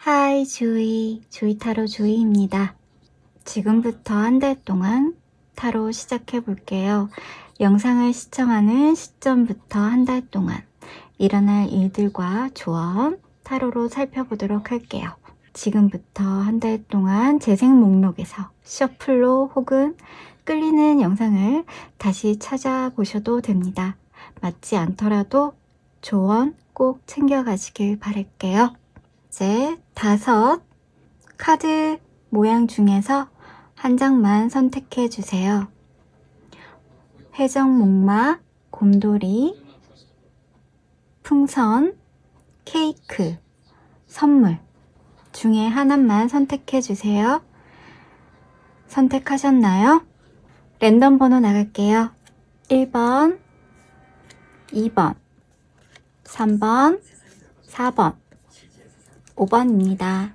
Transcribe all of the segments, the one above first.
하이 주희 타로 주희입니다. 지금부터 한 달 동안 타로 시작해 볼게요. 영상을 시청하는 시점부터 한 달 동안 일어날 일들과 조언 타로로 살펴보도록 할게요. 지금부터 한 달 동안 재생 목록에서 셔플로 혹은 끌리는 영상을 다시 찾아보셔도 됩니다. 맞지 않더라도 조언 꼭 챙겨가시길 바랄게요. 이제 5 카드 모양 중에서 한 장만 선택해 주세요. 회전목마, 곰돌이, 풍선, 케이크, 선물 중에 하나만 선택해 주세요. 선택하셨나요? 랜덤 번호 나갈게요. 1번, 2번, 3번, 4번, 5번입니다.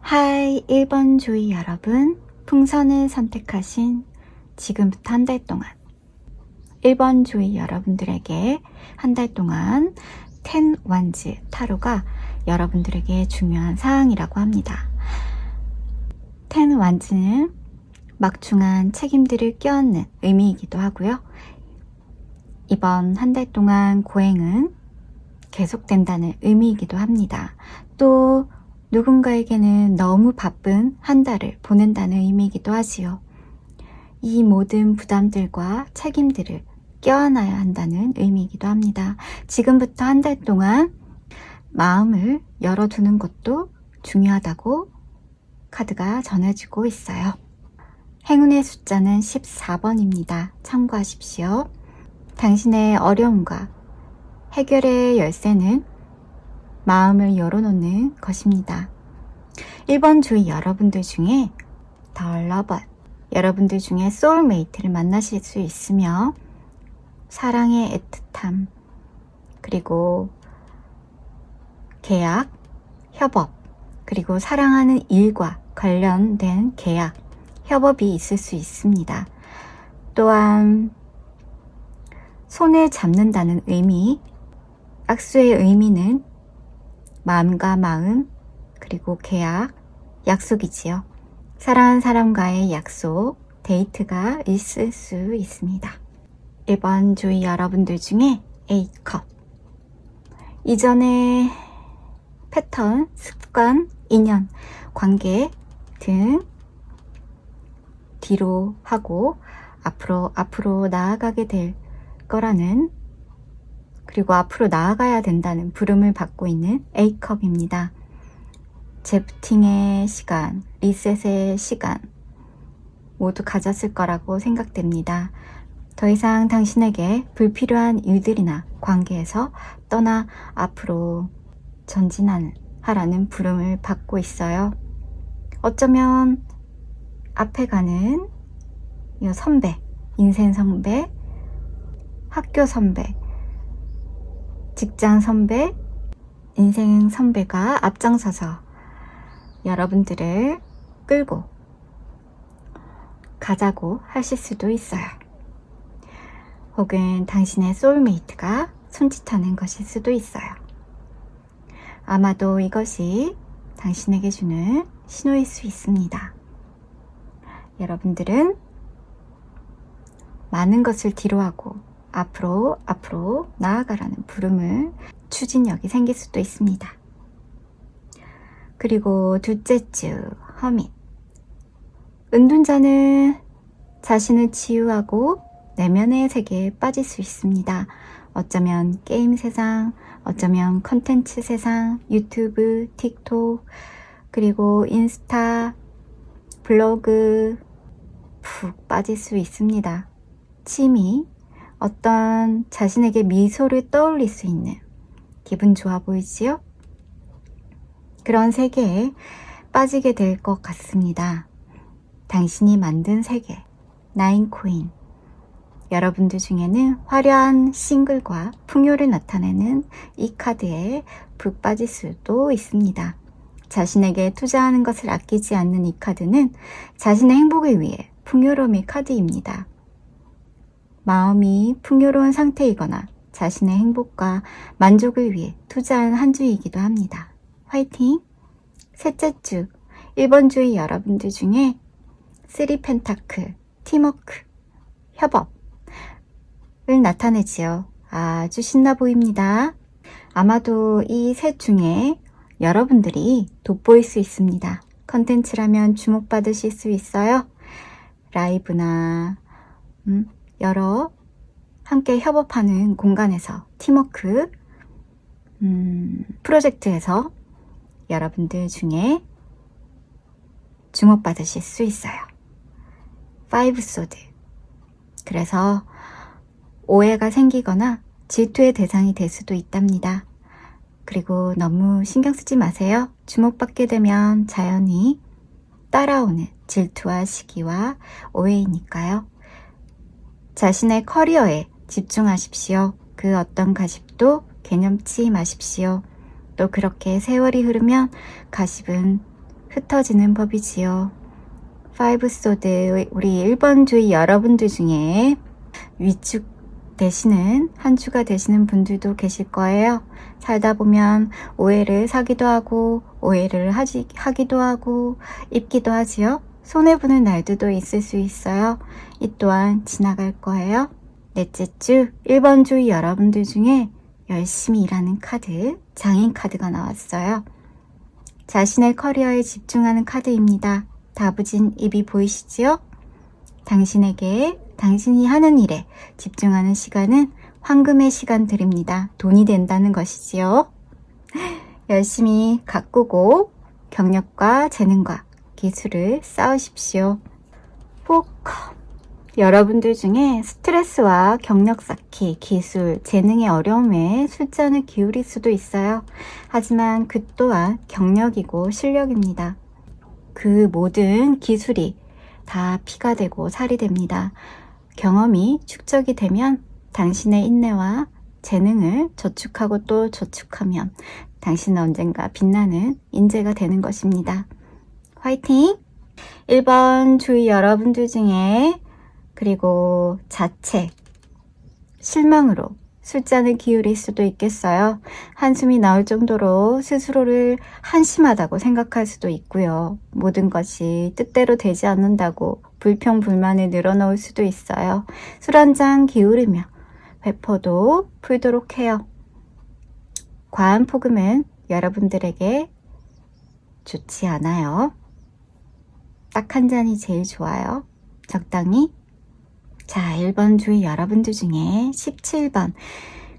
하이 1번 주희 여러분, 풍선을 선택하신 지금부터 한 달 동안 1번 주희 여러분들에게 한 달 동안 10 원즈 타로가 여러분들에게 중요한 사항이라고 합니다. 10 원즈는 막중한 책임들을 껴안는 의미이기도 하고요. 이번 한 달 동안 고행은 계속된다는 의미이기도 합니다. 또 누군가에게는 너무 바쁜 한 달을 보낸다는 의미이기도 하지요. 이 모든 부담들과 책임들을 껴안아야 한다는 의미이기도 합니다. 지금부터 한 달 동안 마음을 열어두는 것도 중요하다고 카드가 전해주고 있어요. 행운의 숫자는 14번입니다. 참고하십시오. 당신의 어려움과 해결의 열쇠는 마음을 열어놓는 것입니다. 1번 주희 여러분들 중에 더 러버, 여러분들 중에 소울메이트를 만나실 수 있으며 사랑의 애틋함, 그리고 계약, 협업, 그리고 사랑하는 일과 관련된 계약, 협업이 있을 수 있습니다. 또한 손을 잡는다는 의미, 악수의 의미는 마음과 마음, 그리고 계약, 약속이지요. 사랑하는 사람과의 약속, 데이트가 있을 수 있습니다. 1번 주희 여러분들 중에 A컵, 이전의 패턴, 습관, 인연, 관계 등 뒤로 하고 앞으로 나아가게 될 거라는, 그리고 앞으로 나아가야 된다는 부름을 받고 있는 A컵입니다. 재부팅의 시간, 리셋의 시간 모두 가졌을 거라고 생각됩니다. 더 이상 당신에게 불필요한 일들이나 관계에서 떠나 앞으로 전진하라는 부름을 받고 있어요. 어쩌면 앞에 가는 선배, 인생 선배, 학교 선배, 직장 선배, 인생 선배가 앞장서서 여러분들을 끌고 가자고 하실 수도 있어요. 혹은 당신의 소울메이트가 손짓하는 것일 수도 있어요. 아마도 이것이 당신에게 주는 신호일 수 있습니다. 여러분들은 많은 것을 뒤로하고 앞으로 나아가라는 부름을 추진력이 생길 수도 있습니다. 그리고 둘째 주 허밋. 은둔자는 자신을 치유하고 내면의 세계에 빠질 수 있습니다. 어쩌면 게임 세상, 어쩌면 컨텐츠 세상, 유튜브, 틱톡, 그리고 인스타, 블로그 푹 빠질 수 있습니다. 취미, 어떤 자신에게 미소를 떠올릴 수 있는 기분 좋아 보이지요? 그런 세계에 빠지게 될 것 같습니다. 당신이 만든 세계, 나인코인. 여러분들 중에는 화려한 싱글과 풍요를 나타내는 이 카드에 푹 빠질 수도 있습니다. 자신에게 투자하는 것을 아끼지 않는 이 카드는 자신의 행복을 위해 풍요로움의 카드입니다. 마음이 풍요로운 상태이거나 자신의 행복과 만족을 위해 투자한 한 주이기도 합니다. 화이팅! 셋째 주, 1번 주의 여러분들 중에 3 펜타클, 팀워크, 협업을 나타내지요. 아주 신나 보입니다. 아마도 이 셋 중에 여러분들이 돋보일 수 있습니다. 컨텐츠라면 주목받으실 수 있어요. 라이브나 여러 함께 협업하는 공간에서 팀워크 프로젝트에서 여러분들 중에 주목받으실 수 있어요. 5 소드. 그래서 오해가 생기거나 질투의 대상이 될 수도 있답니다. 그리고 너무 신경 쓰지 마세요. 주목받게 되면 자연히 따라오는 질투와 시기와 오해이니까요. 자신의 커리어에 집중하십시오. 그 어떤 가십도 개념치 마십시오. 또 그렇게 세월이 흐르면 가십은 흩어지는 법이지요. 5 소드, 우리 1번 주의 여러분들 중에 위축 되시는 한 주가 되시는 분들도 계실 거예요. 살다 보면 오해를 사기도 하고 오해를 하기도 하고 입기도 하지요. 손해보는 날들도 있을 수 있어요. 이 또한 지나갈 거예요. 넷째 주 1번 주 여러분들 중에 열심히 일하는 카드, 장인 카드가 나왔어요. 자신의 커리어에 집중하는 카드입니다. 다부진 입이 보이시지요? 당신에게 당신이 하는 일에 집중하는 시간은 황금의 시간들입니다. 돈이 된다는 것이지요. 열심히 가꾸고 경력과 재능과 기술을 쌓으십시오. 포커. 여러분들 중에 스트레스와 경력 쌓기, 기술, 재능의 어려움에 술잔을 기울일 수도 있어요. 하지만 그 또한 경력이고 실력입니다. 그 모든 기술이 다 피가 되고 살이 됩니다. 경험이 축적이 되면 당신의 인내와 재능을 저축하고 또 저축하면 당신은 언젠가 빛나는 인재가 되는 것입니다. 화이팅! 1번 주위 여러분들 중에 그리고 자책, 실망으로 술잔을 기울일 수도 있겠어요. 한숨이 나올 정도로 스스로를 한심하다고 생각할 수도 있고요. 모든 것이 뜻대로 되지 않는다고 불평불만을 늘어놓을 수도 있어요. 술 한 잔 기울이며 회포도 풀도록 해요. 과한 폭음은 여러분들에게 좋지 않아요. 딱 한 잔이 제일 좋아요. 적당히. 자, 1번 주위 여러분들 중에 17번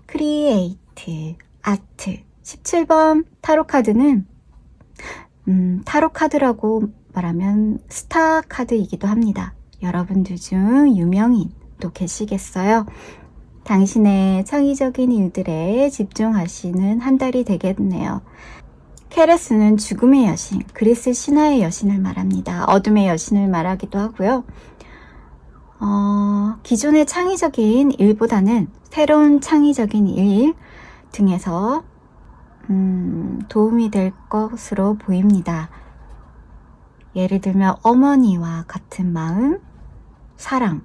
크리에이트, 아트. 17번 타로 카드는 타로 카드라고 말하면 스타 카드이기도 합니다. 여러분들 중 유명인, 또 계시겠어요? 당신의 창의적인 일들에 집중하시는 한 달이 되겠네요. 케레스는 죽음의 여신, 그리스 신화의 여신을 말합니다. 어둠의 여신을 말하기도 하고요. 기존의 창의적인 일보다는 새로운 창의적인 일 등에서 도움이 될 것으로 보입니다. 예를 들면 어머니와 같은 마음, 사랑,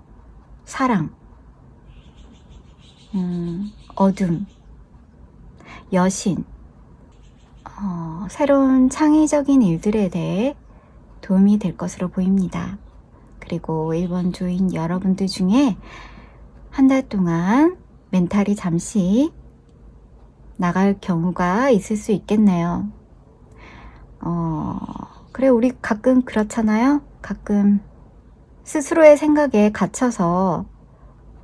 어둠, 여신, 새로운 창의적인 일들에 대해 도움이 될 것으로 보입니다. 그리고 1번 주인 여러분들 중에 한 달 동안 멘탈이 잠시 나갈 경우가 있을 수 있겠네요. 그래, 우리 가끔 그렇잖아요. 가끔 스스로의 생각에 갇혀서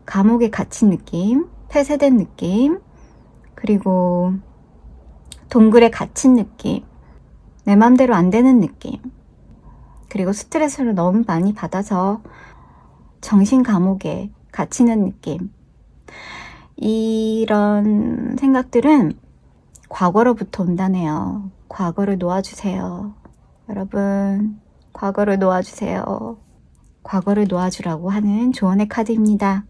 감옥에 갇힌 느낌, 폐쇄된 느낌, 그리고 동굴에 갇힌 느낌, 내 맘대로 안 되는 느낌, 그리고 스트레스를 너무 많이 받아서 정신 감옥에 갇히는 느낌. 이런 생각들은 과거로부터 온다네요. 과거를 놓아주세요. 여러분, 과거를 놓아주세요. 과거를 놓아주라고 하는 조언의 카드입니다.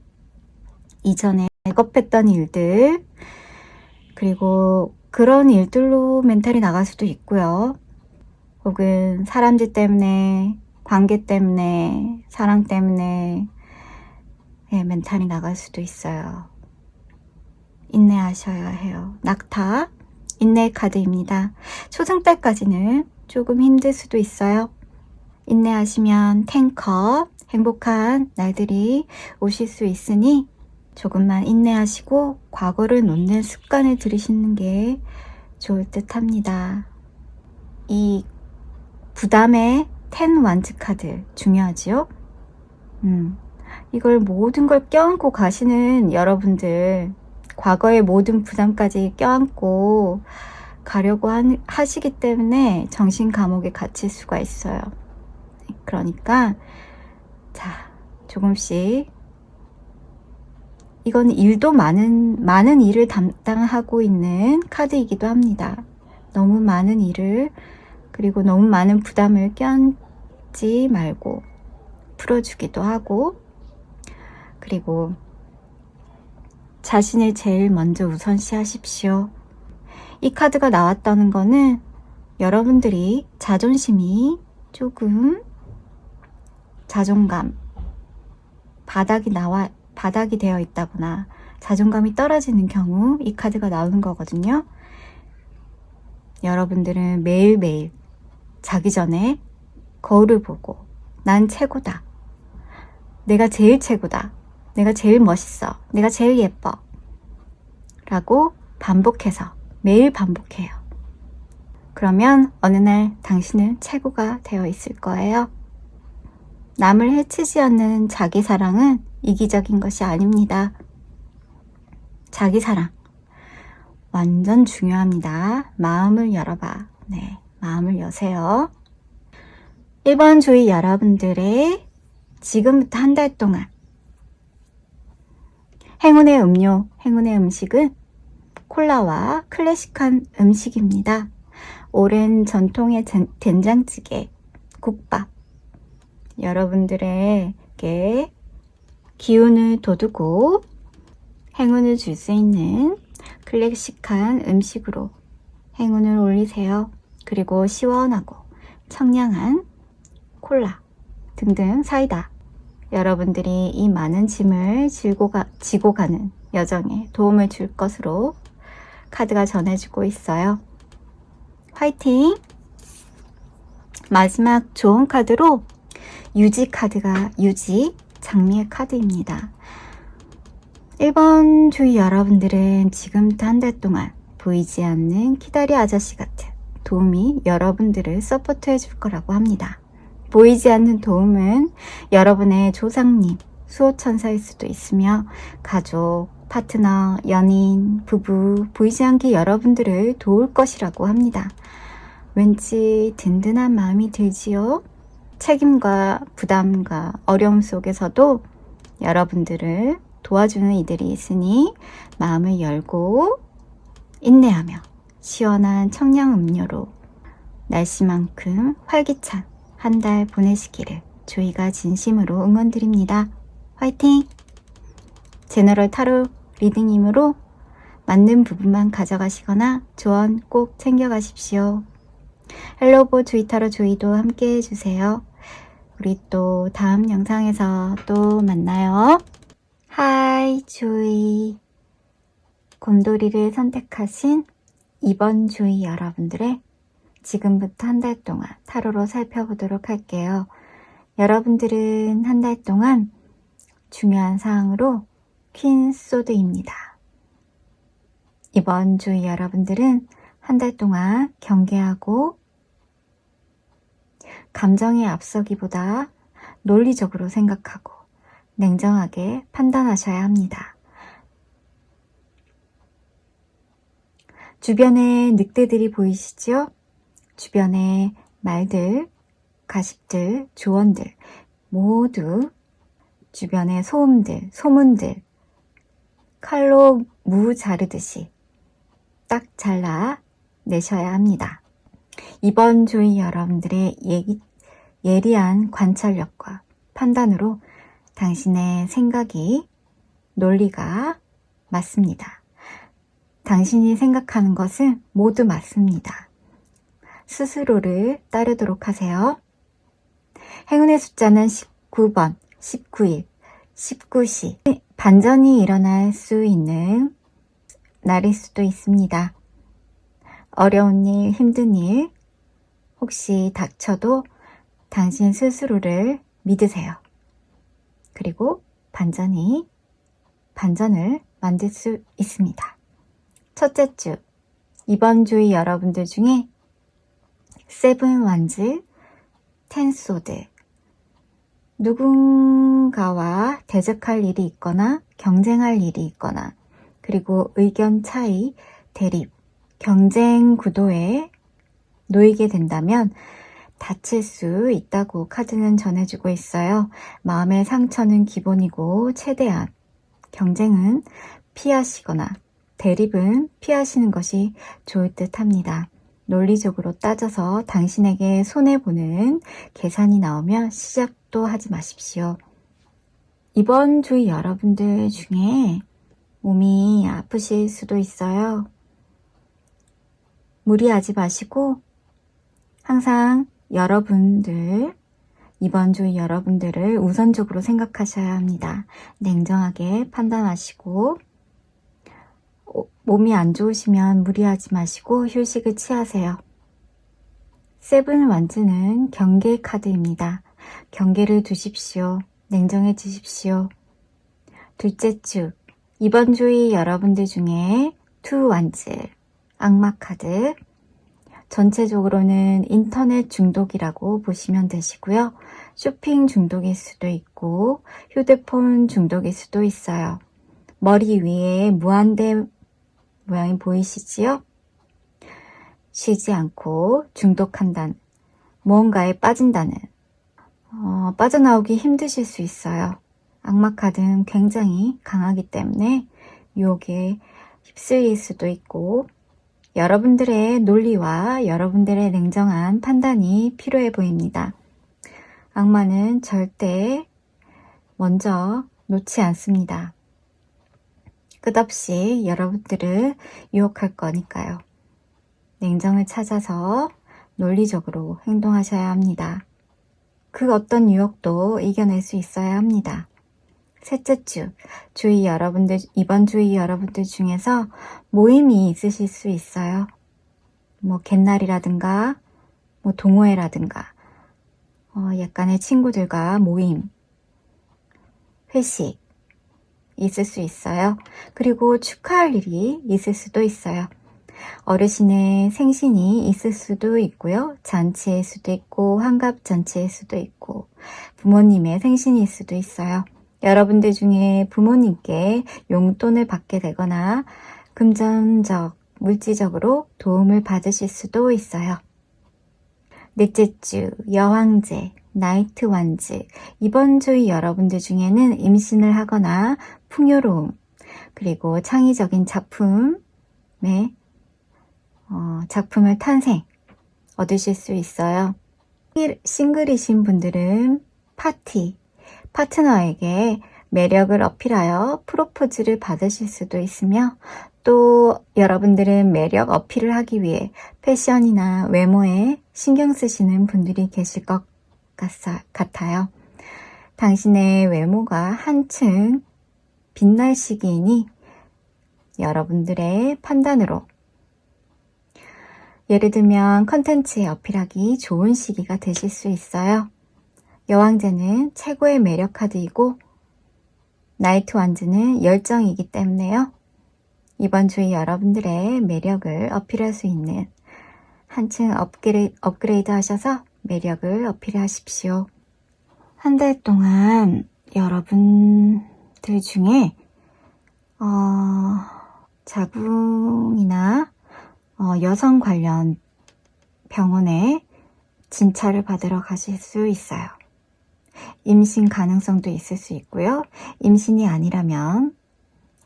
이전에 급했던 일들, 그리고 그런 일들로 멘탈이 나갈 수도 있고요. 혹은 사람들 때문에, 관계 때문에, 사랑 때문에 멘탈이 나갈 수도 있어요. 인내하셔야 해요. 낙타, 인내의 카드입니다. 초승달까지는 조금 힘들 수도 있어요. 인내하시면 탱커, 행복한 날들이 오실 수 있으니 조금만 인내하시고 과거를 놓는 습관을 들이시는 게 좋을 듯 합니다. 이 부담의 10 완즈 카드 중요하지요? 이걸 모든 걸 껴안고 가시는 여러분들, 과거의 모든 부담까지 껴안고 가려고 하시기 때문에 정신 감옥에 갇힐 수가 있어요. 그러니까 조금씩, 이건 일도 많은 일을 담당하고 있는 카드이기도 합니다. 너무 많은 일을, 그리고 너무 많은 부담을 껴안지 말고 풀어주기도 하고, 그리고 자신을 제일 먼저 우선시 하십시오. 이 카드가 나왔다는 거는 여러분들이 자존심이 조금, 자존감, 바닥이 되어 있다거나 자존감이 떨어지는 경우 이 카드가 나오는 거거든요. 여러분들은 매일매일 자기 전에 거울을 보고 난 최고다, 내가 제일 최고다, 내가 제일 멋있어, 내가 제일 예뻐 라고 반복해서 매일 반복해요. 그러면 어느 날 당신은 최고가 되어 있을 거예요. 남을 해치지 않는 자기 사랑은 이기적인 것이 아닙니다. 자기 사랑 완전 중요합니다. 마음을 열어봐. 네, 마음을 여세요. 1번 주의 여러분들의 지금부터 한 달 동안 행운의 음료, 행운의 음식은 콜라와 클래식한 음식입니다. 오랜 전통의 된장찌개, 국밥, 여러분들에게 기운을 돋우고 행운을 줄 수 있는 클래식한 음식으로 행운을 올리세요. 그리고 시원하고 청량한 콜라 등등 사이다, 여러분들이 이 많은 짐을 지고 가는 여정에 도움을 줄 것으로 카드가 전해주고 있어요. 화이팅! 마지막 좋은 카드로 유지 카드가, 유지, 장미의 카드입니다. 1번 주의 여러분들은 지금부터 한 달 동안 보이지 않는 키다리 아저씨 같은 도움이 여러분들을 서포트 해줄 거라고 합니다. 보이지 않는 도움은 여러분의 조상님, 수호천사일 수도 있으며 가족, 파트너, 연인, 부부, 보이지 않게 여러분들을 도울 것이라고 합니다. 왠지 든든한 마음이 들지요? 책임과 부담과 어려움 속에서도 여러분들을 도와주는 이들이 있으니 마음을 열고 인내하며 시원한 청량 음료로 날씨만큼 활기찬 한 달 보내시기를 조이가 진심으로 응원드립니다. 화이팅! 제너럴 타로 리딩이므로 맞는 부분만 가져가시거나 조언 꼭 챙겨가십시오. 헬로보 조이타로 조이도 함께 해주세요. 우리 또 다음 영상에서 또 만나요. 하이 조이. 곰돌이를 선택하신 이번 조이 여러분들의 지금부터 한 달 동안 타로로 살펴보도록 할게요. 여러분들은 한 달 동안 중요한 사항으로 퀸 소드입니다. 이번 조이 여러분들은 한 달 동안 경계하고 감정에 앞서기보다 논리적으로 생각하고 냉정하게 판단하셔야 합니다. 주변에 늑대들이 보이시죠? 주변에 말들, 가십들, 조언들 모두 주변의 소음들, 소문들 칼로 무 자르듯이 딱 잘라 내셔야 합니다. 이번 조이 여러분들의 예리한 관찰력과 판단으로 당신의 생각이 논리가 맞습니다. 당신이 생각하는 것은 모두 맞습니다. 스스로를 따르도록 하세요. 행운의 숫자는 19번, 19일, 19시. 반전이 일어날 수 있는 날일 수도 있습니다. 어려운 일, 힘든 일, 혹시 닥쳐도 당신 스스로를 믿으세요. 그리고 반전을 만들 수 있습니다. 첫째 주, 이번 주의 여러분들 중에 세븐 완즈, 텐 소드, 누군가와 대적할 일이 있거나 경쟁할 일이 있거나 그리고 의견 차이, 대립, 경쟁 구도에 놓이게 된다면 다칠 수 있다고 카드는 전해주고 있어요. 마음의 상처는 기본이고 최대한 경쟁은 피하시거나 대립은 피하시는 것이 좋을 듯 합니다. 논리적으로 따져서 당신에게 손해보는 계산이 나오면 시작도 하지 마십시오. 이번 주 여러분들 중에 몸이 아프실 수도 있어요. 무리하지 마시고 항상 이번 주 여러분들을 우선적으로 생각하셔야 합니다. 냉정하게 판단하시고 몸이 안 좋으시면 무리하지 마시고 휴식을 취하세요. 세븐 완즈는 경계 카드입니다. 경계를 두십시오. 냉정해지십시오. 둘째 주, 이번 주의 여러분들 중에 투 완즈, 악마 카드. 전체적으로는 인터넷 중독이라고 보시면 되시고요. 쇼핑 중독일 수도 있고 휴대폰 중독일 수도 있어요. 머리 위에 무한대 모양이 보이시지요? 쉬지 않고 중독한다는, 무언가에 빠진다는, 빠져나오기 힘드실 수 있어요. 악마 카드는 굉장히 강하기 때문에 유혹에 휩쓸릴 수도 있고 여러분들의 논리와 여러분들의 냉정한 판단이 필요해 보입니다. 악마는 절대 먼저 놓지 않습니다. 끝없이 여러분들을 유혹할 거니까요. 냉정을 찾아서 논리적으로 행동하셔야 합니다. 그 어떤 유혹도 이겨낼 수 있어야 합니다. 셋째 주, 이번 주의 여러분들 중에서 모임이 있으실 수 있어요. 갯날이라든가, 동호회라든가, 약간의 친구들과 모임, 회식, 있을 수 있어요. 그리고 축하할 일이 있을 수도 있어요. 어르신의 생신이 있을 수도 있고요. 잔치일 수도 있고 환갑잔치일 수도 있고 부모님의 생신일 수도 있어요. 여러분들 중에 부모님께 용돈을 받게 되거나 금전적, 물질적으로 도움을 받으실 수도 있어요. 넷째 주 여왕제, 나이트 완즈. 이번 주의 여러분들 중에는 임신을 하거나 풍요로움, 그리고 창의적인 작품을 탄생 얻으실 수 있어요. 싱글이신 분들은 파트너에게 매력을 어필하여 프로포즈를 받으실 수도 있으며, 또 여러분들은 매력 어필을 하기 위해 패션이나 외모에 신경 쓰시는 분들이 계실 것 같아요. 당신의 외모가 한층 빛날 시기이니 여러분들의 판단으로, 예를 들면 컨텐츠에 어필하기 좋은 시기가 되실 수 있어요. 여왕제는 최고의 매력 카드이고 나이트 완즈는 열정이기 때문에요. 이번 주에 여러분들의 매력을 어필할 수 있는, 한층 업그레이드 하셔서 매력을 어필하십시오. 한 달 동안 여러분들 중에 자궁이나 여성 관련 병원에 진찰을 받으러 가실 수 있어요. 임신 가능성도 있을 수 있고요. 임신이 아니라면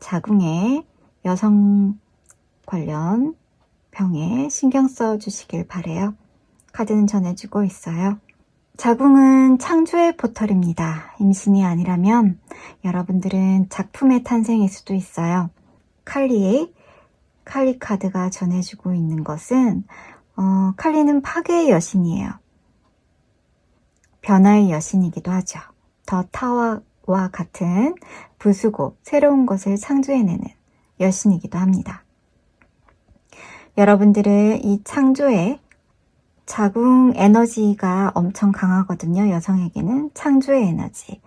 자궁에 여성 관련 병에 신경 써 주시길 바래요. 카드는 전해주고 있어요. 자궁은 창조의 포털입니다. 임신이 아니라면 여러분들은 작품의 탄생일 수도 있어요. 칼리 카드가 전해주고 있는 것은 칼리는 파괴의 여신이에요. 변화의 여신이기도 하죠. 더 타워와 같은 부수고 새로운 것을 창조해내는 여신이기도 합니다. 여러분들은 이 창조의 자궁 에너지가 엄청 강하거든요. 여성에게는 창조의 에너지.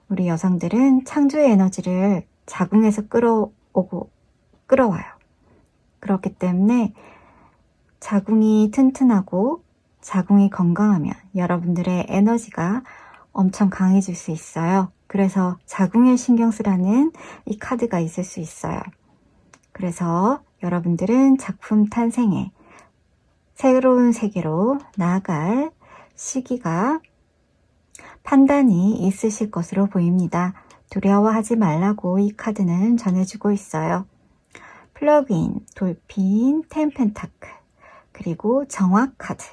우리 여성들은 창조의 에너지를 자궁에서 끌어와요. 그렇기 때문에 자궁이 튼튼하고 자궁이 건강하면 여러분들의 에너지가 엄청 강해질 수 있어요. 그래서 자궁에 신경 쓰라는 이 카드가 있을 수 있어요. 그래서 여러분들은 작품 탄생에 새로운 세계로 나아갈 시기가 판단이 있으실 것으로 보입니다. 두려워하지 말라고 이 카드는 전해주고 있어요. 플러그인, 돌핀, 템펜타클, 그리고 정화 카드.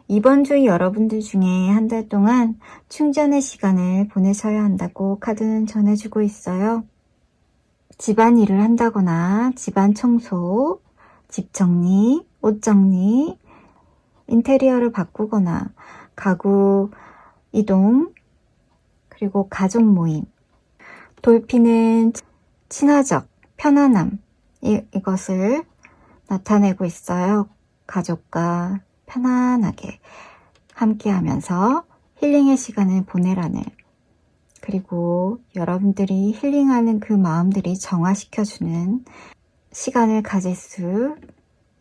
이번 주 여러분들 중에 한 달 동안 충전의 시간을 보내셔야 한다고 카드는 전해주고 있어요. 집안일을 한다거나 집안 청소, 집 정리, 옷 정리, 인테리어를 바꾸거나 가구 이동, 그리고 가족 모임. 돌핀은 친화적, 편안함, 이것을 나타내고 있어요. 가족과 편안하게 함께하면서 힐링의 시간을 보내라는, 그리고 여러분들이 힐링하는 그 마음들이 정화시켜주는 시간을 가질 수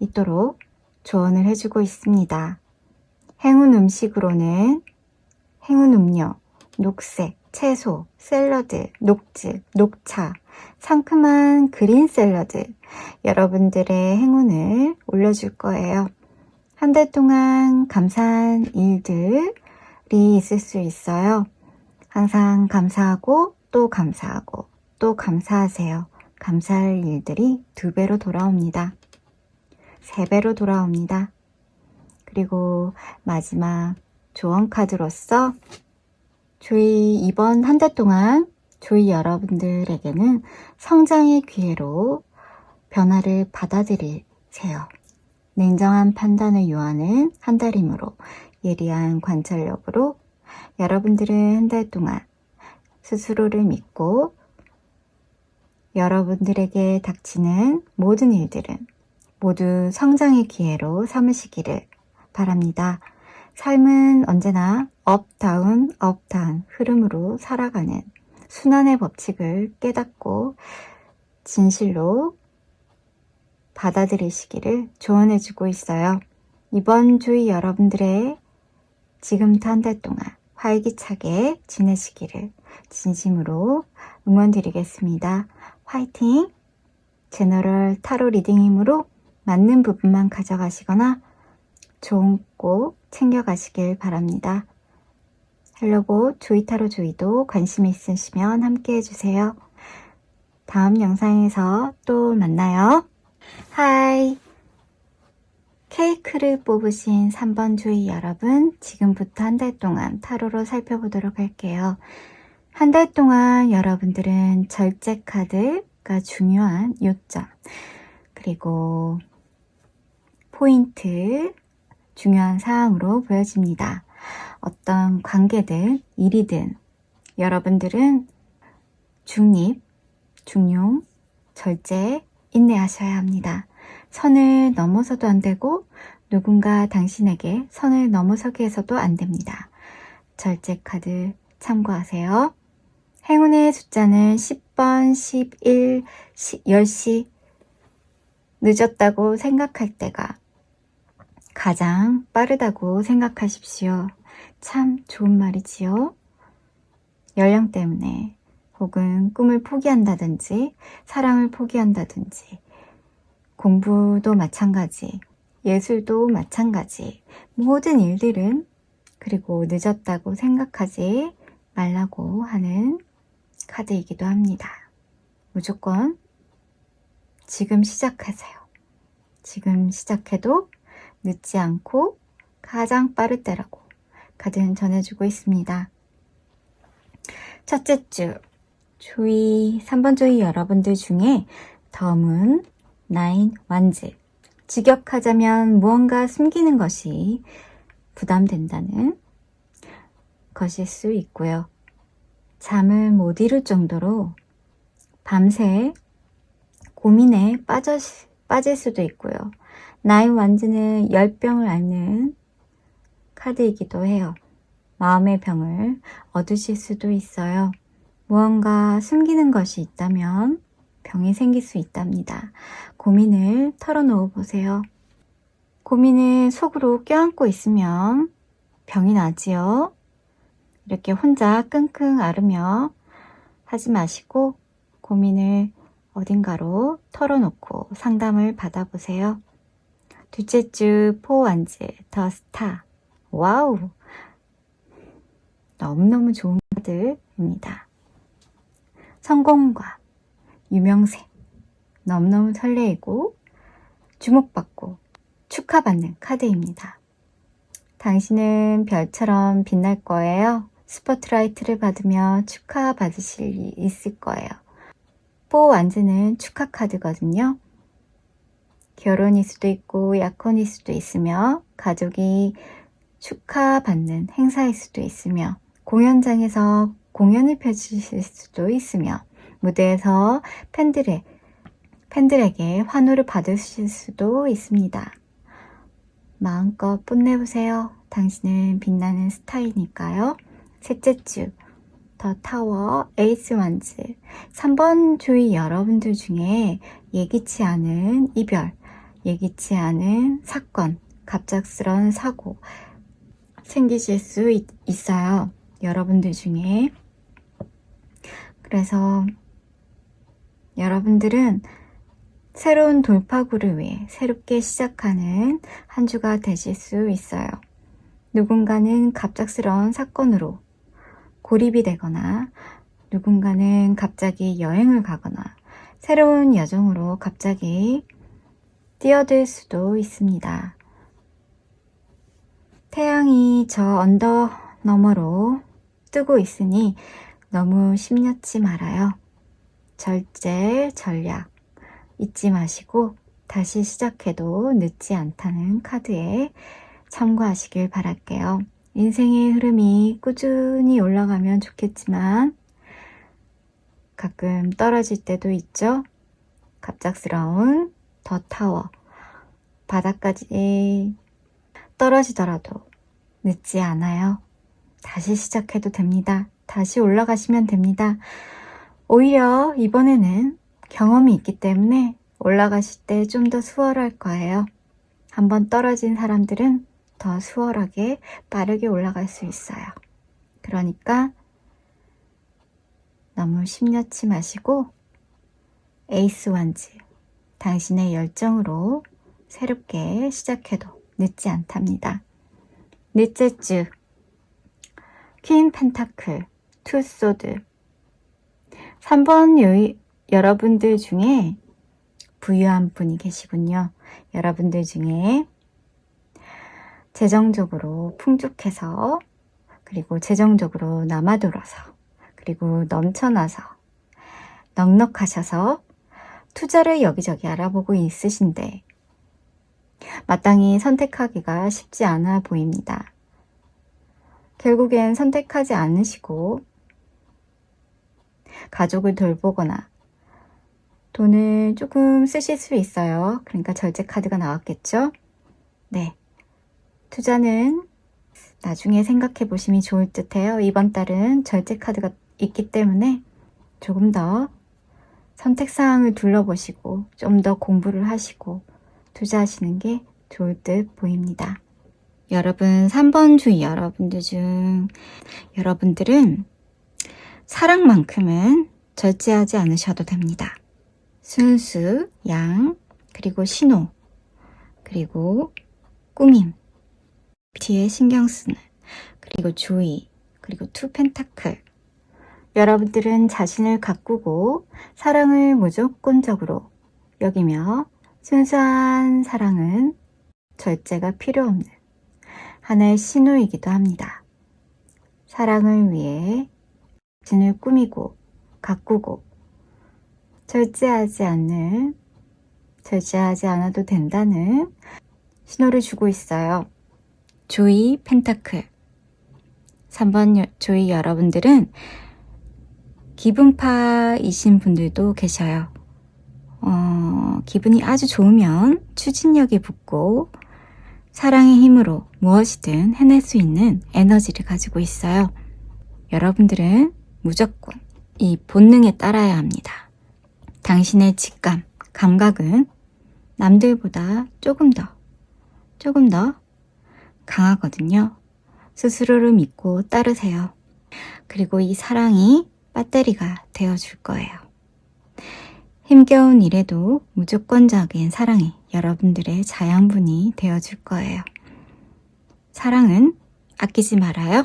있도록 조언을 해주고 있습니다. 행운 음식으로는 행운 음료, 녹색, 채소, 샐러드, 녹즙, 녹차, 상큼한 그린 샐러드, 여러분들의 행운을 올려줄 거예요. 한 달 동안 감사한 일들이 있을 수 있어요. 항상 감사하고 또 감사하고 또 감사하세요. 감사할 일들이 2배로 돌아옵니다. 3배로 돌아옵니다. 그리고 마지막 조언 카드로서 이번 한 달 동안 조이 여러분들에게는 성장의 기회로 변화를 받아들이세요. 냉정한 판단을 요하는 한 달이므로 예리한 관찰력으로 여러분들은 한 달 동안 스스로를 믿고 여러분들에게 닥치는 모든 일들은 모두 성장의 기회로 삼으시기를 바랍니다. 삶은 언제나 업다운 흐름으로 살아가는 순환의 법칙을 깨닫고 진실로 받아들이시기를 조언해주고 있어요. 이번 주의 여러분들의 지금부터 한 달 동안 활기차게 지내시기를 진심으로 응원드리겠습니다. 화이팅! 제너럴 타로 리딩이므로 맞는 부분만 가져가시거나 좋은 꼭 챙겨가시길 바랍니다. 헬로봇 조이타로 조이도 관심 있으시면 함께 해주세요. 다음 영상에서 또 만나요. 하이! 케이크를 뽑으신 3번 조이 여러분, 지금부터 한 달 동안 타로로 살펴보도록 할게요. 한 달 동안 여러분들은 절제 카드가 중요한 요점, 그리고 포인트, 중요한 사항으로 보여집니다. 어떤 관계든 일이든 여러분들은 중립, 중용, 절제, 인내하셔야 합니다. 선을 넘어서도 안 되고 누군가 당신에게 선을 넘어서게 해서도 안 됩니다. 절제 카드 참고하세요. 행운의 숫자는 10번, 11, 10시 늦었다고 생각할 때가 가장 빠르다고 생각하십시오. 참 좋은 말이지요. 연령 때문에 혹은 꿈을 포기한다든지 사랑을 포기한다든지 공부도 마찬가지, 예술도 마찬가지, 모든 일들은 그리고 늦었다고 생각하지 말라고 하는 카드이기도 합니다. 무조건 지금 시작하세요. 지금 시작해도 늦지 않고 가장 빠를 때라고 카드는 전해주고 있습니다. 첫째 주 조이 3번 조이 여러분들 중에 덤은 9 완즈, 직역하자면 무언가 숨기는 것이 부담된다는 것일 수 있고요. 잠을 못 이룰 정도로 밤새 고민에 빠질 수도 있고요. 9 완즈는 열병을 앓는 카드이기도 해요. 마음의 병을 얻으실 수도 있어요. 무언가 숨기는 것이 있다면 병이 생길 수 있답니다. 고민을 털어놓아 보세요. 고민을 속으로 껴안고 있으면 병이 나지요. 이렇게 혼자 끙끙 앓으며 하지 마시고 고민을 어딘가로 털어놓고 상담을 받아보세요. 둘째 주 포완즈 더 스타. 와우! 너무너무 좋은 카드입니다. 성공과 유명세, 너무너무 설레이고 주목받고 축하받는 카드입니다. 당신은 별처럼 빛날 거예요. 스포트라이트를 받으며 축하받으실 일이 있을 거예요. 포 완즈는 축하 카드거든요. 결혼일 수도 있고 약혼일 수도 있으며 가족이 축하받는 행사일 수도 있으며 공연장에서 공연을 펼치실 수도 있으며 무대에서 팬들에게 환호를 받으실 수도 있습니다. 마음껏 뽐내보세요. 당신은 빛나는 스타이니까요. 셋째 주 더 타워 에이스 완즈 3번 조이 여러분들 중에 예기치 않은 이별, 예기치 않은 사건, 갑작스러운 사고 생기실 수 있어요. 여러분들 중에. 그래서 여러분들은 새로운 돌파구를 위해 새롭게 시작하는 한 주가 되실 수 있어요. 누군가는 갑작스러운 사건으로 고립이 되거나 누군가는 갑자기 여행을 가거나 새로운 여정으로 갑자기 뛰어들 수도 있습니다. 태양이 저 언덕 너머로 뜨고 있으니 너무 심려치 말아요. 절제, 전략 잊지 마시고 다시 시작해도 늦지 않다는 카드에 참고하시길 바랄게요. 인생의 흐름이 꾸준히 올라가면 좋겠지만 가끔 떨어질 때도 있죠. 갑작스러운 더 타워, 바닥까지 떨어지더라도 늦지 않아요. 다시 시작해도 됩니다. 다시 올라가시면 됩니다. 오히려 이번에는 경험이 있기 때문에 올라가실 때 좀 더 수월할 거예요. 한번 떨어진 사람들은 더 수월하게 빠르게 올라갈 수 있어요. 그러니까 너무 심려치 마시고 에이스 완즈, 당신의 열정으로 새롭게 시작해도 늦지 않답니다. 넷째 주 퀸 펜타클, 투 소드. 3번 여러분들 중에 부유한 분이 계시군요. 여러분들 중에 재정적으로 풍족해서, 그리고 재정적으로 남아돌아서, 그리고 넘쳐나서, 넉넉하셔서 투자를 여기저기 알아보고 있으신데 마땅히 선택하기가 쉽지 않아 보입니다. 결국엔 선택하지 않으시고 가족을 돌보거나 돈을 조금 쓰실 수 있어요. 그러니까 절제 카드가 나왔겠죠? 네. 투자는 나중에 생각해 보시면 좋을 듯해요. 이번 달은 절제 카드가 있기 때문에 조금 더 선택사항을 둘러보시고 좀 더 공부를 하시고 투자하시는 게 좋을 듯 보입니다. 여러분, 3번 주 여러분들 중 여러분들은 사랑만큼은 절제하지 않으셔도 됩니다. 순수, 양, 그리고 신호, 그리고 꾸밈, 뒤에 신경 쓰는, 그리고 조이, 그리고 투 펜타클. 여러분들은 자신을 가꾸고 사랑을 무조건적으로 여기며 순수한 사랑은 절제가 필요 없는 하나의 신호이기도 합니다. 사랑을 위해 자신을 꾸미고 가꾸고 절제하지 않아도 된다는 신호를 주고 있어요. 조이 펜타클. 3번 조이 여러분들은 기분파이신 분들도 계셔요. 기분이 아주 좋으면 추진력이 붙고 사랑의 힘으로 무엇이든 해낼 수 있는 에너지를 가지고 있어요. 여러분들은 무조건 이 본능에 따라야 합니다. 당신의 직감, 감각은 남들보다 조금 더 강하거든요. 스스로를 믿고 따르세요. 그리고 이 사랑이 배터리가 되어줄 거예요. 힘겨운 일에도 무조건적인 사랑이 여러분들의 자양분이 되어줄 거예요. 사랑은 아끼지 말아요.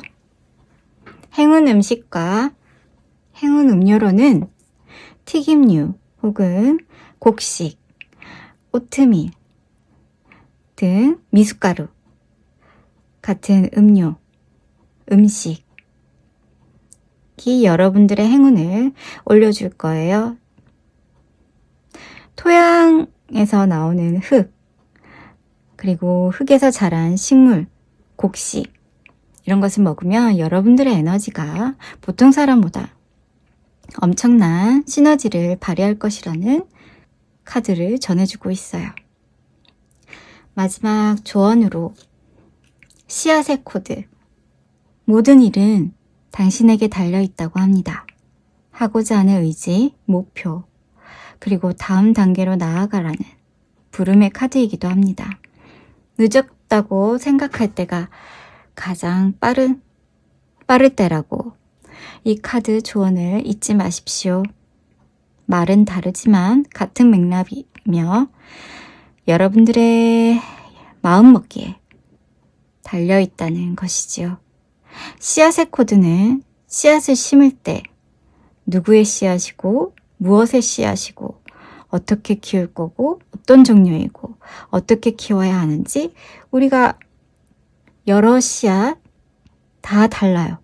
행운 음식과 행운 음료로는 튀김류 혹은 곡식, 오트밀 등 미숫가루 같은 음료, 음식이 여러분들의 행운을 올려줄 거예요. 토양에서 나오는 흙, 그리고 흙에서 자란 식물, 곡식 이런 것을 먹으면 여러분들의 에너지가 보통 사람보다 엄청난 시너지를 발휘할 것이라는 카드를 전해주고 있어요. 마지막 조언으로 씨앗의 코드. 모든 일은 당신에게 달려있다고 합니다. 하고자 하는 의지, 목표, 그리고 다음 단계로 나아가라는 부름의 카드이기도 합니다. 늦었다고 생각할 때가 가장 빠를 때라고 이 카드 조언을 잊지 마십시오. 말은 다르지만 같은 맥락이며 여러분들의 마음먹기에 달려있다는 것이지요. 씨앗의 코드는 씨앗을 심을 때 누구의 씨앗이고 무엇의 씨앗이고 어떻게 키울 거고 어떤 종류이고 어떻게 키워야 하는지 우리가 여러 씨앗 다 달라요.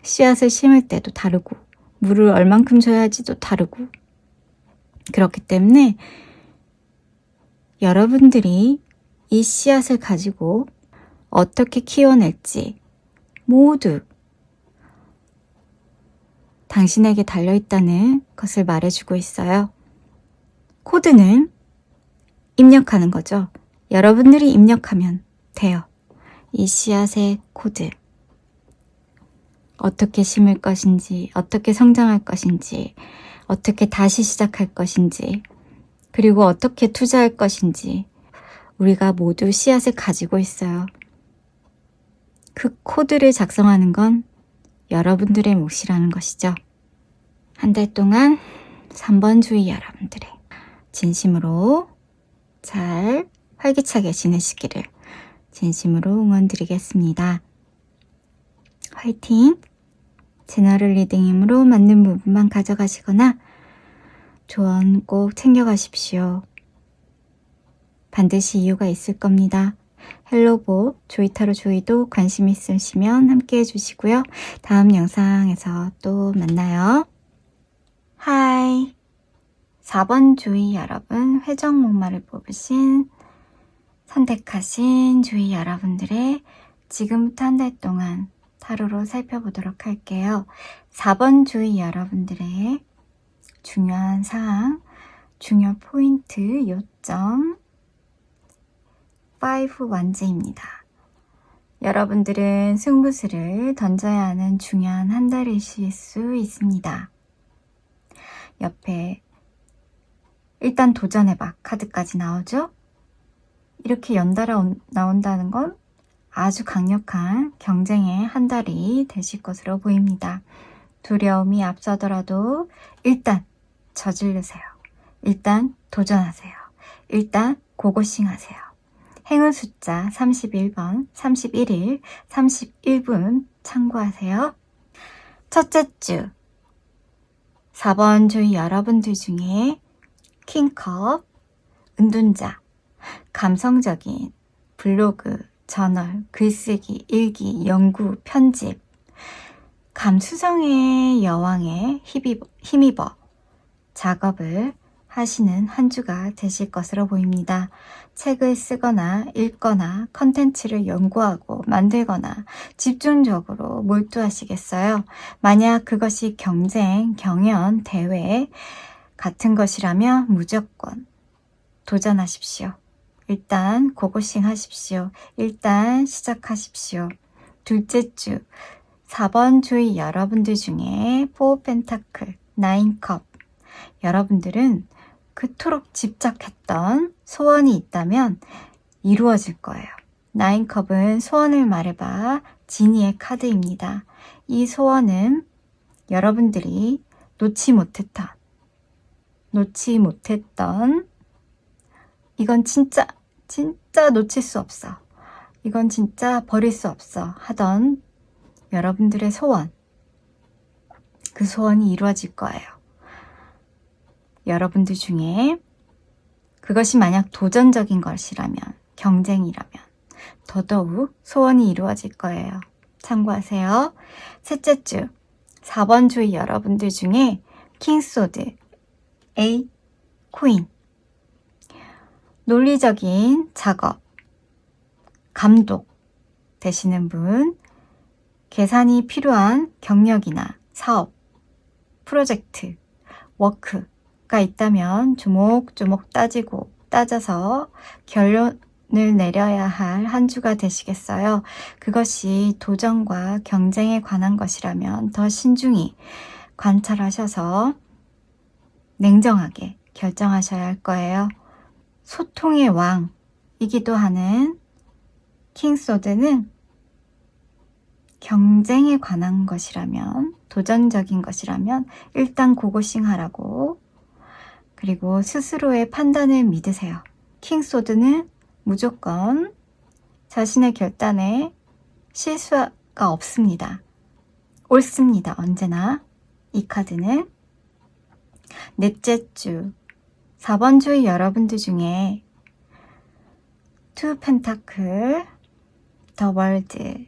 씨앗을 심을 때도 다르고 물을 얼만큼 줘야 할지도 다르고 그렇기 때문에 여러분들이 이 씨앗을 가지고 어떻게 키워낼지 모두 당신에게 달려있다는 것을 말해주고 있어요. 코드는 입력하는 거죠. 여러분들이 입력하면 돼요. 이 씨앗의 코드. 어떻게 심을 것인지, 어떻게 성장할 것인지, 어떻게 다시 시작할 것인지, 그리고 어떻게 투자할 것인지 우리가 모두 씨앗을 가지고 있어요. 그 코드를 작성하는 건 여러분들의 몫이라는 것이죠. 한 달 동안 3번 주의 여러분들의 진심으로 잘 활기차게 지내시기를 진심으로 응원드리겠습니다. 화이팅! 제너럴 리딩이므로 맞는 부분만 가져가시거나 조언 꼭 챙겨가십시오. 반드시 이유가 있을 겁니다. 헬로보 조이타로 조이도 관심 있으시면 함께 해주시고요. 다음 영상에서 또 만나요. 하이! 4번 조이 여러분, 회전 목마를 뽑으신 선택하신 조이 여러분들의 지금부터 한 달 동안 타로로 살펴보도록 할게요. 4번 조이 여러분들의 중요한 사항, 중요 포인트, 요점 5 완제입니다. 여러분들은 승부수를 던져야 하는 중요한 한 달이실 수 있습니다. 옆에 일단 도전해봐 카드까지 나오죠? 이렇게 연달아 나온다는 건 아주 강력한 경쟁의 한 달이 되실 것으로 보입니다. 두려움이 앞서더라도 일단 저지르세요. 일단 도전하세요. 일단 고고싱 하세요. 행운 숫자 31번, 31일, 31분 참고하세요. 첫째 주 4번 주의 여러분들 중에 킹컵, 은둔자, 감성적인 블로그, 저널, 글쓰기, 일기, 연구, 편집, 감수성의 여왕에 힘입어 작업을 하시는 한 주가 되실 것으로 보입니다. 책을 쓰거나 읽거나 컨텐츠를 연구하고 만들거나 집중적으로 몰두하시겠어요. 만약 그것이 경쟁, 경연, 대회 같은 것이라면 무조건 도전하십시오. 일단 고고싱 하십시오. 일단 시작하십시오. 둘째 주 4번 주의 여러분들 중에 4 펜타클, 9컵 여러분들은 그토록 집착했던 소원이 있다면 이루어질 거예요. 9컵은 소원을 말해봐 지니의 카드입니다. 이 소원은 여러분들이 놓지 못했던 이건 진짜 놓칠 수 없어. 이건 진짜 버릴 수 없어 하던 여러분들의 소원, 그 소원이 이루어질 거예요. 여러분들 중에 그것이 만약 도전적인 것이라면, 경쟁이라면 더더욱 소원이 이루어질 거예요. 참고하세요. 셋째 주 4번 주의 여러분들 중에 킹소드, A, 코인 논리적인 작업, 감독 되시는 분, 계산이 필요한 경력이나 사업, 프로젝트, 워크가 있다면 조목조목 따져서 결론을 내려야 할 한 주가 되시겠어요. 그것이 도전과 경쟁에 관한 것이라면 더 신중히 관찰하셔서 냉정하게 결정하셔야 할 거예요. 소통의 왕이기도 하는 킹소드는 경쟁에 관한 것이라면, 도전적인 것이라면 일단 고고싱 하라고, 그리고 스스로의 판단을 믿으세요. 킹소드는 무조건 자신의 결단에 실수가 없습니다. 옳습니다. 언제나 이 카드는. 넷째 주 4번 주의 여러분들 중에 2 펜타클, 더 월드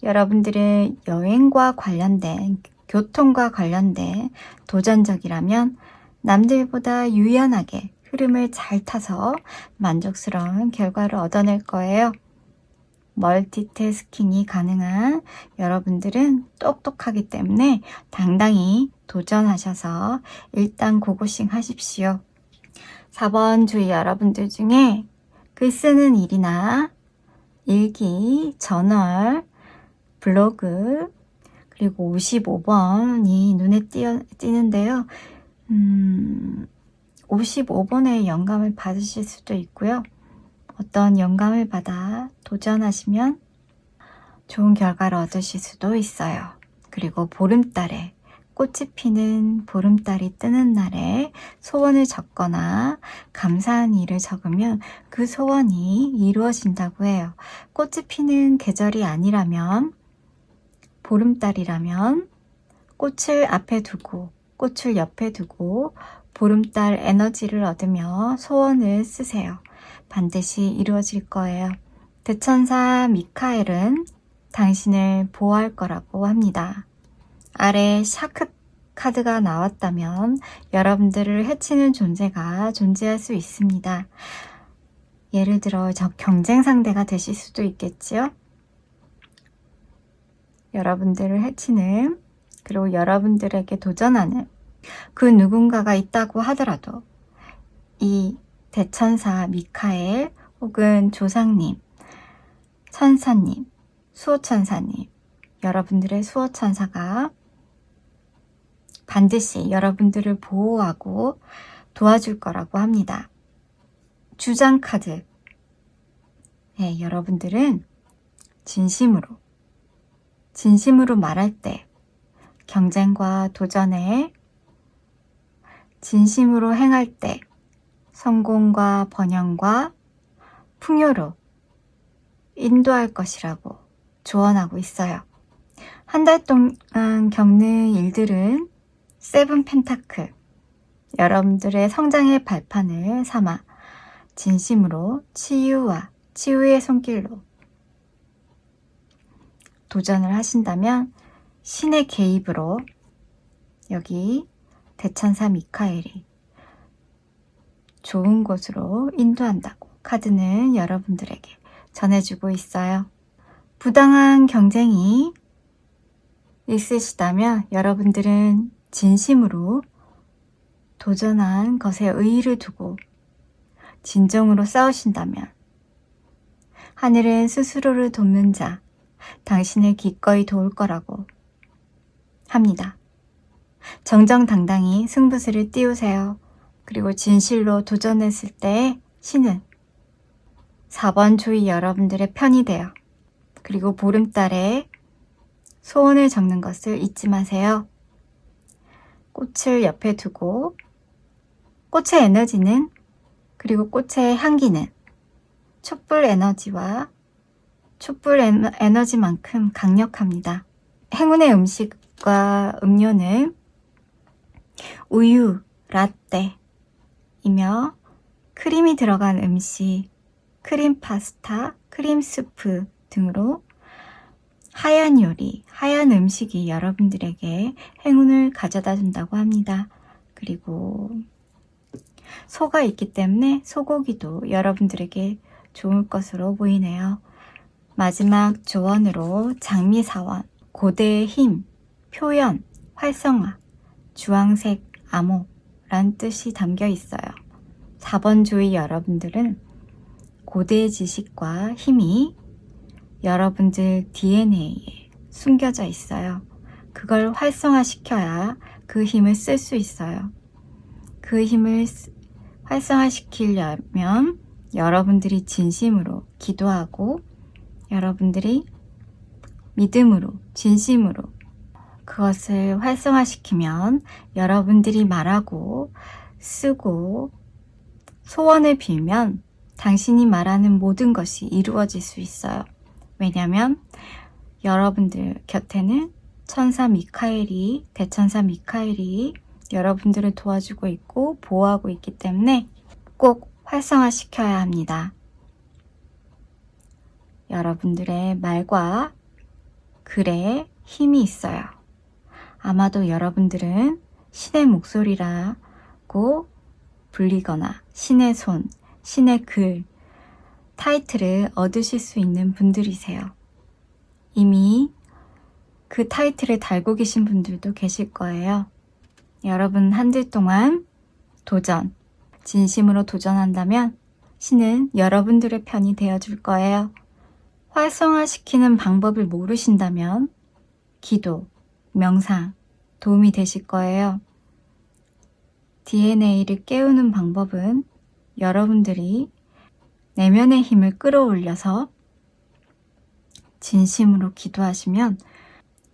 여러분들은 여행과 관련된, 교통과 관련된 도전적이라면 남들보다 유연하게 흐름을 잘 타서 만족스러운 결과를 얻어낼 거예요. 멀티태스킹이 가능한 여러분들은 똑똑하기 때문에 당당히 도전하셔서 일단 고고싱 하십시오. 4번 주의 여러분들 중에 글 쓰는 일이나 일기, 저널, 블로그, 그리고 55번이 눈에 띄는데요. 55번의 영감을 받으실 수도 있고요. 어떤 영감을 받아 도전하시면 좋은 결과를 얻으실 수도 있어요. 그리고 보름달에 꽃이 피는 보름달이 뜨는 날에 소원을 적거나 감사한 일을 적으면 그 소원이 이루어진다고 해요. 꽃이 피는 계절이 아니라면, 보름달이라면 꽃을 앞에 두고, 꽃을 옆에 두고 보름달 에너지를 얻으며 소원을 쓰세요. 반드시 이루어질 거예요. 대천사 미카엘은 당신을 보호할 거라고 합니다. 아래 샤크 카드가 나왔다면 여러분들을 해치는 존재가 존재할 수 있습니다. 예를 들어 경쟁 상대가 되실 수도 있겠지요. 여러분들을 해치는, 그리고 여러분들에게 도전하는 그 누군가가 있다고 하더라도 이 대천사 미카엘 혹은 조상님, 천사님, 수호천사님, 여러분들의 수호천사가 반드시 여러분들을 보호하고 도와줄 거라고 합니다. 주장 카드. 네, 여러분들은 진심으로 말할 때 경쟁과 도전에, 진심으로 행할 때 성공과 번영과 풍요로 인도할 것이라고 조언하고 있어요. 한 달 동안 겪는 일들은 세븐 펜타클, 여러분들의 성장의 발판을 삼아 진심으로 치유와 치유의 손길로 도전을 하신다면 신의 개입으로 여기 대천사 미카엘이 좋은 곳으로 인도한다고 카드는 여러분들에게 전해주고 있어요. 부당한 경쟁이 있으시다면 여러분들은 진심으로 도전한 것에 의의를 두고 진정으로 싸우신다면 하늘은 스스로를 돕는 자, 당신을 기꺼이 도울 거라고 합니다. 정정당당히 승부수를 띄우세요. 그리고 진실로 도전했을 때 신은 4번 조이 여러분들의 편이 돼요. 그리고 보름달에 소원을 적는 것을 잊지 마세요. 꽃을 옆에 두고 꽃의 에너지는, 그리고 꽃의 향기는 촛불 에너지와 촛불 에너지만큼 강력합니다. 행운의 음식과 음료는 우유, 라떼이며 크림이 들어간 음식, 크림 파스타, 크림 스프 등으로 하얀 요리, 하얀 음식이 여러분들에게 행운을 가져다 준다고 합니다. 그리고 소가 있기 때문에 소고기도 여러분들에게 좋을 것으로 보이네요. 마지막 조언으로 장미사원, 고대의 힘, 표현, 활성화, 주황색 암호란 뜻이 담겨 있어요. 4번 조이 여러분들은 고대의 지식과 힘이 여러분들 DNA에 숨겨져 있어요. 그걸 활성화시켜야 그 힘을 쓸 수 있어요. 그 힘을 활성화시키려면 여러분들이 진심으로 기도하고 여러분들이 믿음으로, 진심으로 그것을 활성화시키면 여러분들이 말하고 쓰고 소원을 빌면 당신이 말하는 모든 것이 이루어질 수 있어요. 왜냐하면 여러분들 곁에는 천사 미카엘이, 대천사 미카엘이 여러분들을 도와주고 있고 보호하고 있기 때문에 꼭 활성화시켜야 합니다. 여러분들의 말과 글에 힘이 있어요. 아마도 여러분들은 신의 목소리라고 불리거나 신의 손, 신의 글, 타이틀을 얻으실 수 있는 분들이세요. 이미 그 타이틀을 달고 계신 분들도 계실 거예요. 여러분 한 달 동안 도전, 진심으로 도전한다면 신은 여러분들의 편이 되어줄 거예요. 활성화시키는 방법을 모르신다면 기도, 명상 도움이 되실 거예요. DNA를 깨우는 방법은 여러분들이 내면의 힘을 끌어올려서 진심으로 기도하시면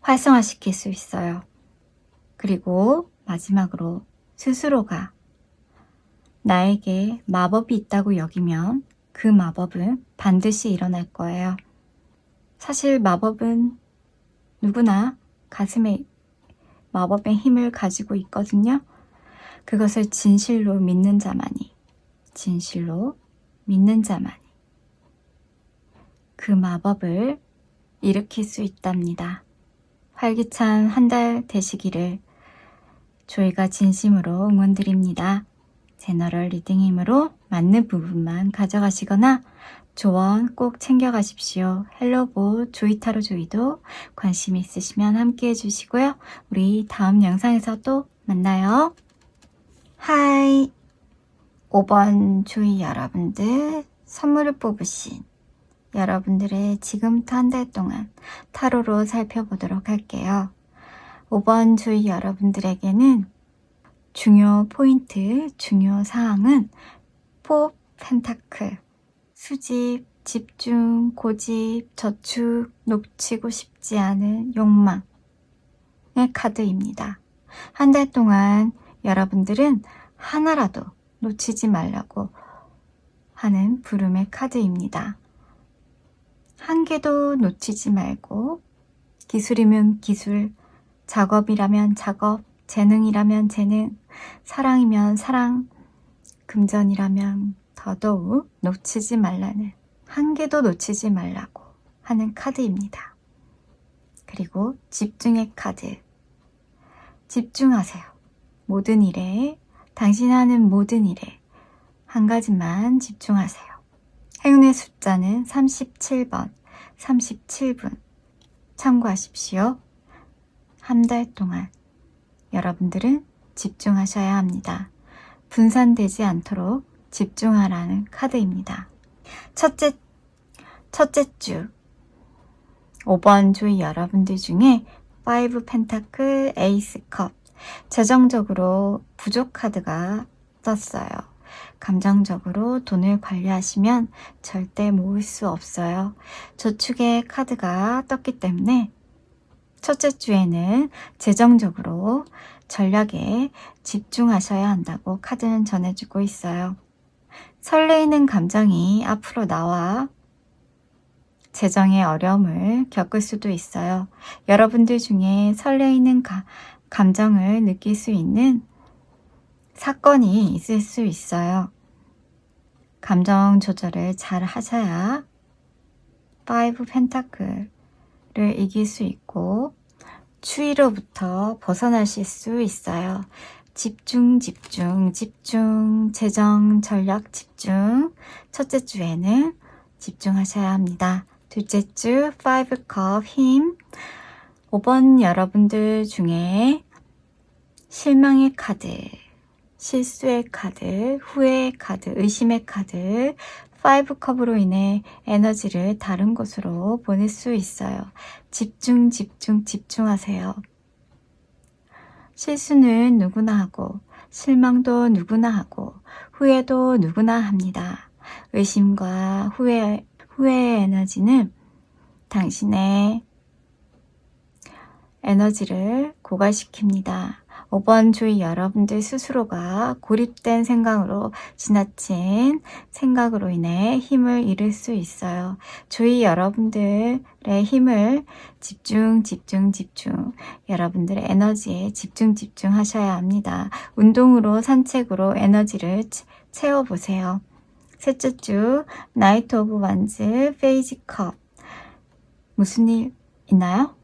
활성화시킬 수 있어요. 그리고 마지막으로 스스로가 나에게 마법이 있다고 여기면 그 마법은 반드시 일어날 거예요. 사실 마법은 누구나 가슴에 마법의 힘을 가지고 있거든요. 그것을 진실로 믿는 자만이 그 마법을 일으킬 수 있답니다. 활기찬 한 달 되시기를 조이가 진심으로 응원드립니다. 제너럴 리딩 힘으로 맞는 부분만 가져가시거나 조언 꼭 챙겨가십시오. 헬로보 조이타로 조이도 관심 있으시면 함께 해주시고요. 우리 다음 영상에서 또 만나요. 하이! 5번 조이 여러분들 선물을 뽑으신 여러분들의 지금부터 한 달 동안 타로로 살펴보도록 할게요. 5번 조이 여러분들에게는 중요 포인트, 중요 사항은 4 펜타클, 수집, 집중, 고집, 저축, 놓치고 싶지 않은 욕망의 카드입니다. 한 달 동안 여러분들은 하나라도 놓치지 말라고 하는 부름의 카드입니다. 한 개도 놓치지 말고 기술이면 기술, 작업이라면 작업, 재능이라면 재능, 사랑이면 사랑, 금전이라면 더더욱 놓치지 말라는, 한 개도 놓치지 말라고 하는 카드입니다. 그리고 집중의 카드. 집중하세요. 모든 일에, 당신 하는 모든 일에 한 가지만 집중하세요. 행운의 숫자는 37번, 37분 참고하십시오. 한 달 동안 여러분들은 집중하셔야 합니다. 분산되지 않도록 집중하라는 카드입니다. 첫째 주 5번 조이 여러분들 중에 5 펜타클 에이스 컵 재정적으로 부족 카드가 떴어요. 감정적으로 돈을 관리하시면 절대 모을 수 없어요. 저축의 카드가 떴기 때문에 첫째 주에는 재정적으로 전략에 집중하셔야 한다고 카드는 전해주고 있어요. 설레이는 감정이 앞으로 나와 재정의 어려움을 겪을 수도 있어요. 여러분들 중에 설레이는 감정을 느낄 수 있는 사건이 있을 수 있어요. 감정 조절을 잘 하셔야 5 펜타클을 이길 수 있고 추위로부터 벗어나실 수 있어요. 집중, 재정, 전략 집중. 첫째 주에는 집중하셔야 합니다. 둘째 주 5컵 힘. 5번 여러분들 중에 실망의 카드, 실수의 카드, 후회의 카드, 의심의 카드, 5컵으로 인해 에너지를 다른 곳으로 보낼 수 있어요. 집중하세요. 실수는 누구나 하고, 실망도 누구나 하고, 후회도 누구나 합니다. 의심과 후회의 에너지는 당신의 에너지를 고갈시킵니다. 5번 조이 여러분들 스스로가 고립된 생각으로, 지나친 생각으로 인해 힘을 잃을 수 있어요. 조이 여러분들의 힘을 집중. 여러분들의 에너지에 집중하셔야 합니다. 운동으로, 산책으로 에너지를 채워보세요. 셋째 주 나이트 오브 완즈 페이지 컵. 무슨 일 있나요?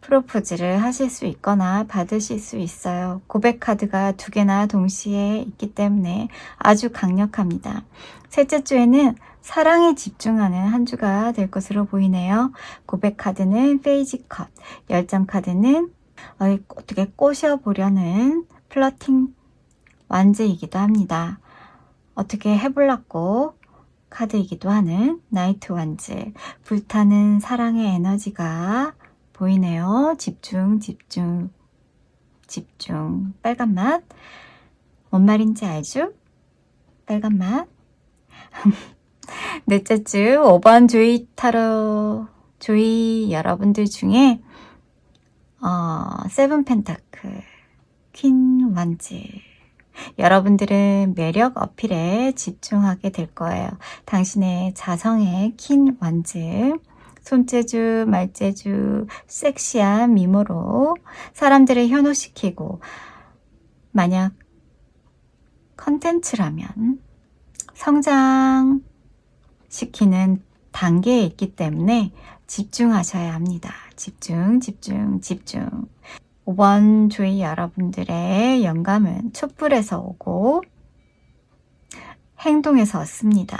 프로포즈를 하실 수 있거나 받으실 수 있어요. 고백 카드가 2개나 동시에 있기 때문에 아주 강력합니다. 셋째 주에는 사랑에 집중하는 한 주가 될 것으로 보이네요. 고백 카드는 페이지 컵, 열정 카드는 어떻게 꼬셔보려는 플러팅 완즈이기도 합니다. 어떻게 해보려고 카드이기도 하는 나이트 완즈, 불타는 사랑의 에너지가 보이네요. 집중. 빨간 맛. 뭔 말인지 알죠? 빨간 맛. 넷째 주 5번 조이 타로 조이 여러분들 중에 세븐 펜타클, 퀸 원즈. 여러분들은 매력 어필에 집중하게 될 거예요. 당신의 자성의 퀸 원즈. 손재주, 말재주, 섹시한 미모로 사람들을 현혹시키고, 만약 컨텐츠라면 성장시키는 단계에 있기 때문에 집중하셔야 합니다. 집중, 집중, 집중. 5번 주의 여러분들의 영감은 촛불에서 오고 행동에서 얻습니다.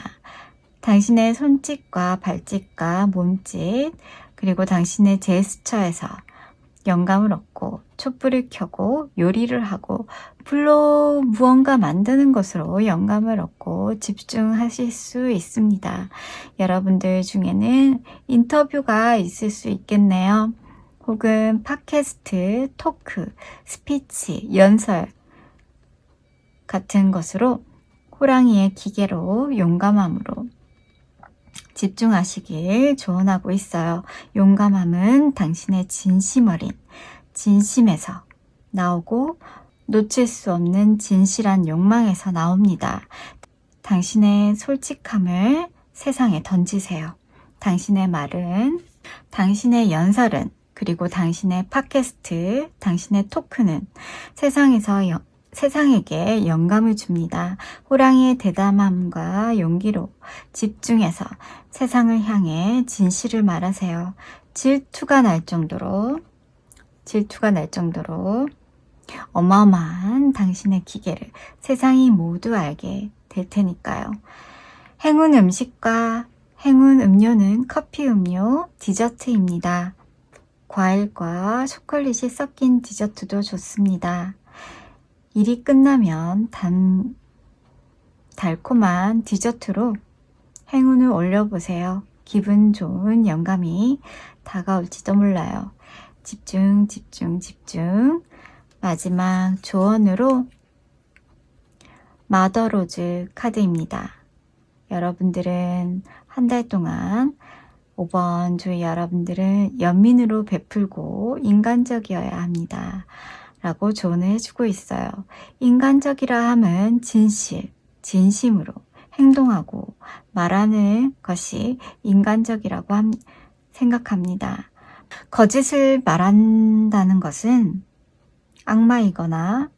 당신의 손짓과 발짓과 몸짓, 그리고 당신의 제스처에서 영감을 얻고 촛불을 켜고 요리를 하고 불로 무언가 만드는 것으로 영감을 얻고 집중하실 수 있습니다. 여러분들 중에는 인터뷰가 있을 수 있겠네요. 혹은 팟캐스트, 토크, 스피치, 연설 같은 것으로 호랑이의 기계로 용감함으로 집중하시길 조언하고 있어요. 용감함은 당신의 진심 어린 진심에서 나오고 놓칠 수 없는 진실한 욕망에서 나옵니다. 당신의 솔직함을 세상에 던지세요. 당신의 말은, 당신의 연설은, 그리고 당신의 팟캐스트, 당신의 토크는 세상에게 영감을 줍니다. 호랑이의 대담함과 용기로 집중해서 세상을 향해 진실을 말하세요. 질투가 날 정도로 어마어마한 당신의 기계를 세상이 모두 알게 될 테니까요. 행운 음식과 행운 음료는 커피 음료, 디저트입니다. 과일과 초콜릿이 섞인 디저트도 좋습니다. 일이 끝나면 달콤한 디저트로 행운을 올려보세요. 기분 좋은 영감이 다가올지도 몰라요. 집중, 집중, 집중. 마지막 조언으로 마더로즈 카드입니다. 여러분들은 한 달 동안 5번 주의 여러분들은 연민으로 베풀고 인간적이어야 합니다. 라고 조언을 해주고 있어요. 인간적이라 함은 진심으로 행동하고 말하는 것이 인간적이라고 생각합니다. 거짓을 말한다는 것은 악마이거나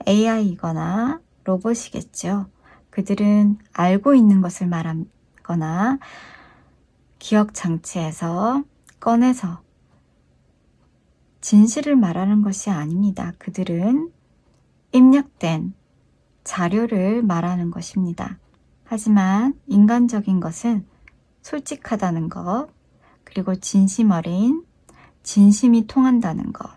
AI이거나 로봇이겠죠. 그들은 알고 있는 것을 말하거나 기억 장치에서 꺼내서 진실을 말하는 것이 아닙니다. 그들은 입력된 자료를 말하는 것입니다. 하지만 인간적인 것은 솔직하다는 것, 그리고 진심 어린 진심이 통한다는 것,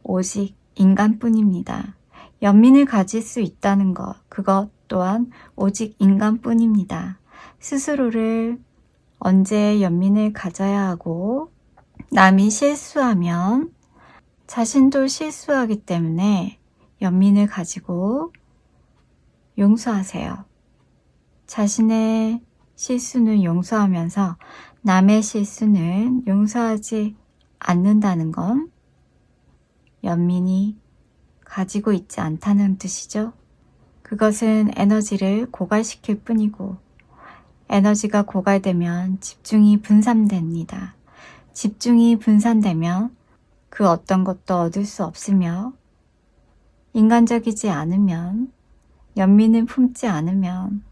오직 인간뿐입니다. 연민을 가질 수 있다는 것, 그것 또한 오직 인간뿐입니다. 스스로를 언제 연민을 가져야 하고 남이 실수하면 자신도 실수하기 때문에 연민을 가지고 용서하세요. 자신의 실수는 용서하면서 남의 실수는 용서하지 않는다는 건 연민이 가지고 있지 않다는 뜻이죠. 그것은 에너지를 고갈시킬 뿐이고 에너지가 고갈되면 집중이 분산됩니다. 집중이 분산되면 그 어떤 것도 얻을 수 없으며 인간적이지 않으면 연민을 품지 않으면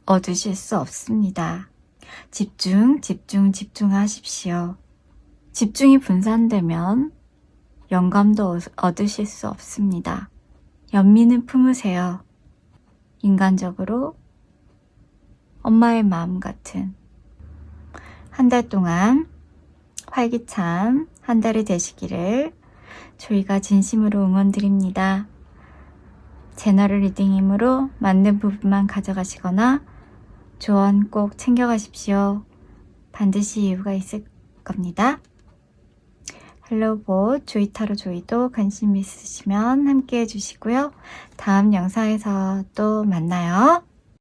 얻으실 수 없습니다. 집중하십시오. 집중이 분산되면 영감도 얻으실 수 없습니다. 연민을 품으세요. 인간적으로 엄마의 마음 같은 한 달 동안 활기찬 한 달이 되시기를 저희가 진심으로 응원드립니다. 제너럴 리딩이므로 맞는 부분만 가져가시거나 조언 꼭 챙겨가십시오. 반드시 이유가 있을 겁니다. 헬로봇 조이타로 조이도 관심 있으시면 함께 해주시고요. 다음 영상에서 또 만나요.